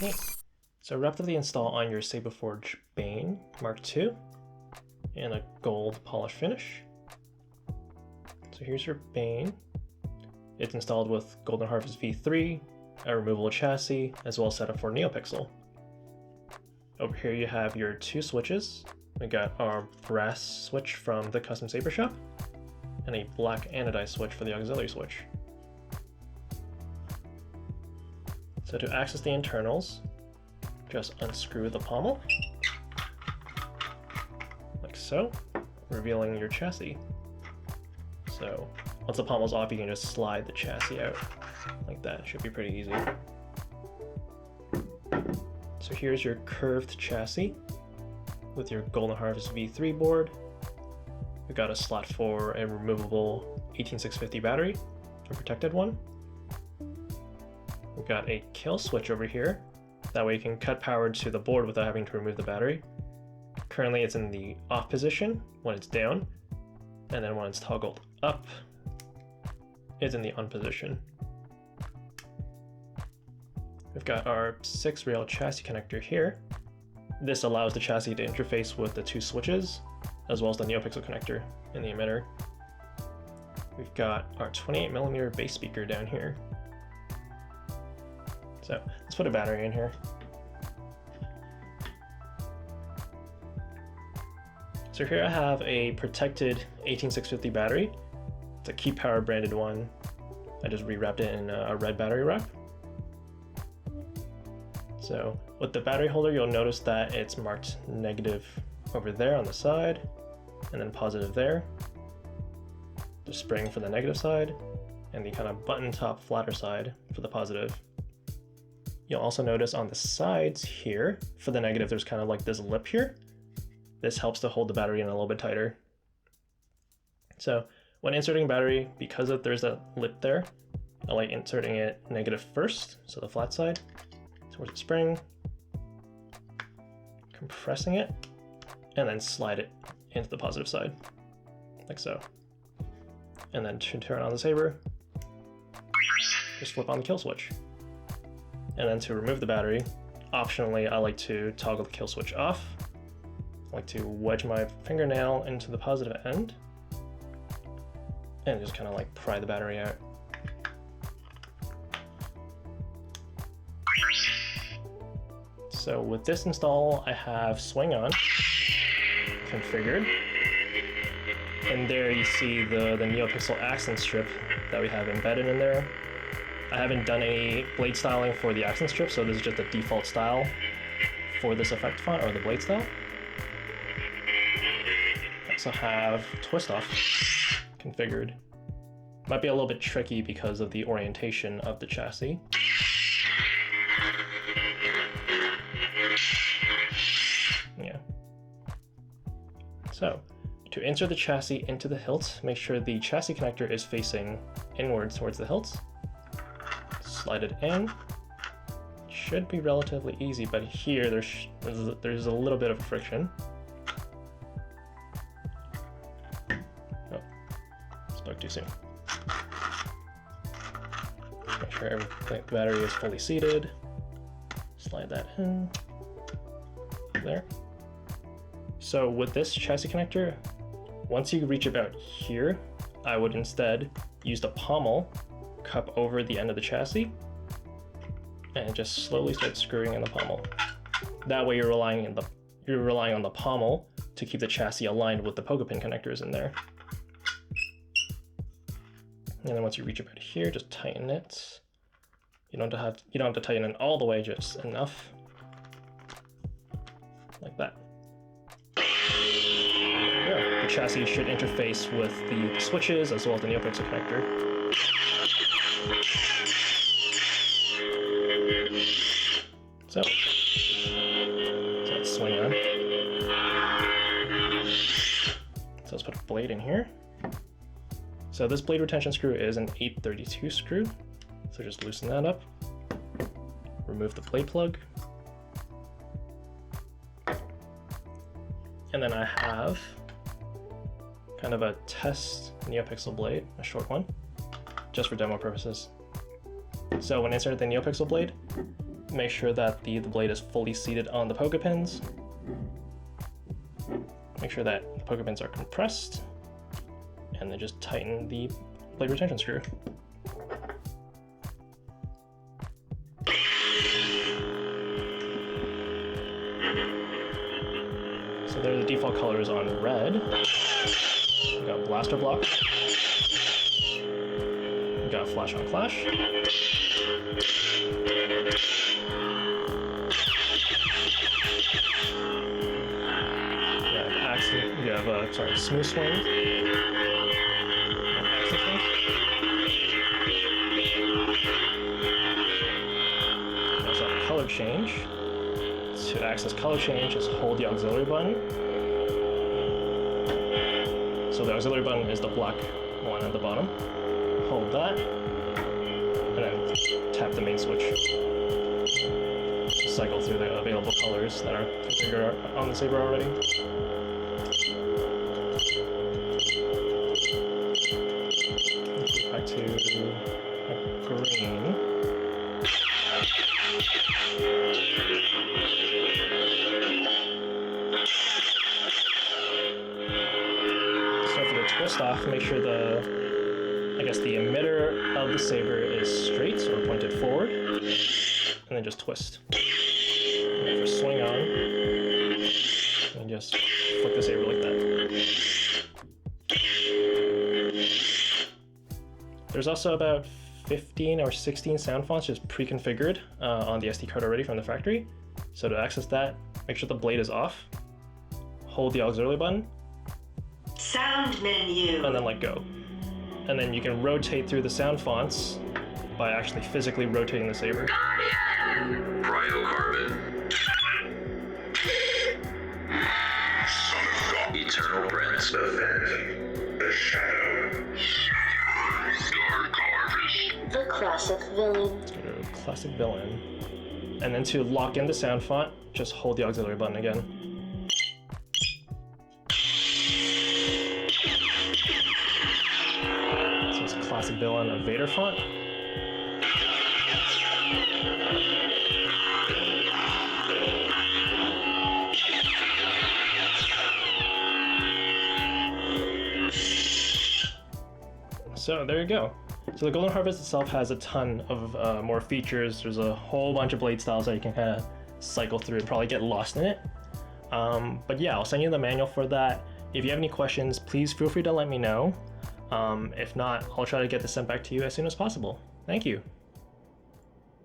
Okay, so rapidly install on your Saberforge Bane MK2 in a gold polish finish. So here's your Bane. It's installed with Golden Harvest V3, a removable chassis, as well as set up for Neopixel. Over here you have your two switches. We got our brass switch from the custom saber shop, and a black anodized switch for the auxiliary switch. So to access the internals, just unscrew the pommel, like so, revealing your chassis. So once the pommel's off, you can just slide the chassis out like that. Should be pretty easy. So here's your curved chassis with your Golden Harvest V3 board. We've got a slot for a removable 18650 battery, a protected one. We've got a kill switch over here. That way you can cut power to the board without having to remove the battery. Currently it's in the off position when it's down, and then when it's toggled up, it's in the on position. We've got our 6-rail chassis connector here. This allows the chassis to interface with the two switches, as well as the Neopixel connector in the emitter. We've got our 28mm bass speaker down here. So let's put a battery in here. So here I have a protected 18650 battery. It's a Keep Power branded one. I just rewrapped it in a red battery wrap. So with the battery holder, you'll notice that it's marked negative over there on the side, and then positive there. The spring for the negative side, and the kind of button top flatter side for the positive. You'll also notice on the sides here, for the negative, there's kind of like this lip here. This helps to hold the battery in a little bit tighter. So when inserting battery, because there's that lip there, I like inserting it negative first, so the flat side, towards the spring, compressing it, and then slide it into the positive side, like so. And then to turn on the saber, just flip on the kill switch. And then to remove the battery, optionally I like to toggle the kill switch off. I like to wedge my fingernail into the positive end, and just kind of like pry the battery out. So with this install, I have swing on configured, and there you see the Neopixel accent strip that we have embedded in there. I haven't done any blade styling for the accent strip, so this is just the default style for this effect font, or the blade style. I also have twist off configured. Might be a little bit tricky because of the orientation of the chassis. Yeah. So, to insert the chassis into the hilt, make sure the chassis connector is facing inwards towards the hilt. Slide it in. Should be relatively easy, but here there's a little bit of friction. Oh, spoke too soon. Make sure the battery is fully seated. Slide that in. There. So with this chassis connector, once you reach about here, I would instead use the pommel, cup over the end of the chassis, and just slowly start screwing in the pommel. That way you're relying on the pommel to keep the chassis aligned with the pogo pin connectors in there. And then once you reach about here, just tighten it. You don't have to tighten it all the way, just enough. Like that. There you go. The chassis should interface with the switches as well as the Neopixel connector. So let's swing on. So let's put a blade in here. So this blade retention screw is an 832 screw. So just loosen that up. Remove the blade plug. And then I have kind of a test Neopixel blade, a short one, just for demo purposes. So when I inserted the Neopixel blade, make sure that the blade is fully seated on the poker pins. Make sure that the poker pins are compressed, and then just tighten the blade retention screw. So there, the default color is on red. We got blaster block. We got flash on clash. We have smooth swing. We also have color change. To access color change, just hold the auxiliary button. So the auxiliary button is the black one at the bottom. Hold that, and then tap the main switch. Cycle through the available colors that are configured on the saber already. Back to green. So for the twist off, make sure the emitter of the saber is straight or pointed forward, and then just twist. And for swing on, and just flick the saber like that. There's also about 15 or 16 sound fonts just pre-configured on the SD card already from the factory. So to access that, make sure the blade is off, hold the auxiliary button, sound menu, and then let go. And then you can rotate through the sound fonts by actually physically rotating the saber. Cryocarbon. Son of God. Eternal Prince. The Shadow. Dark Harvest. The classic villain. Let's go to classic villain. And then to lock in the sound font, just hold the auxiliary button again. So it's classic villain of Vader font. So there you go. So the Golden Harvest itself has a ton of more features. There's a whole bunch of blade styles that you can kind of cycle through and probably get lost in it. But yeah, I'll send you the manual for that. If you have any questions, please feel free to let me know. If not, I'll try to get this sent back to you as soon as possible. Thank you.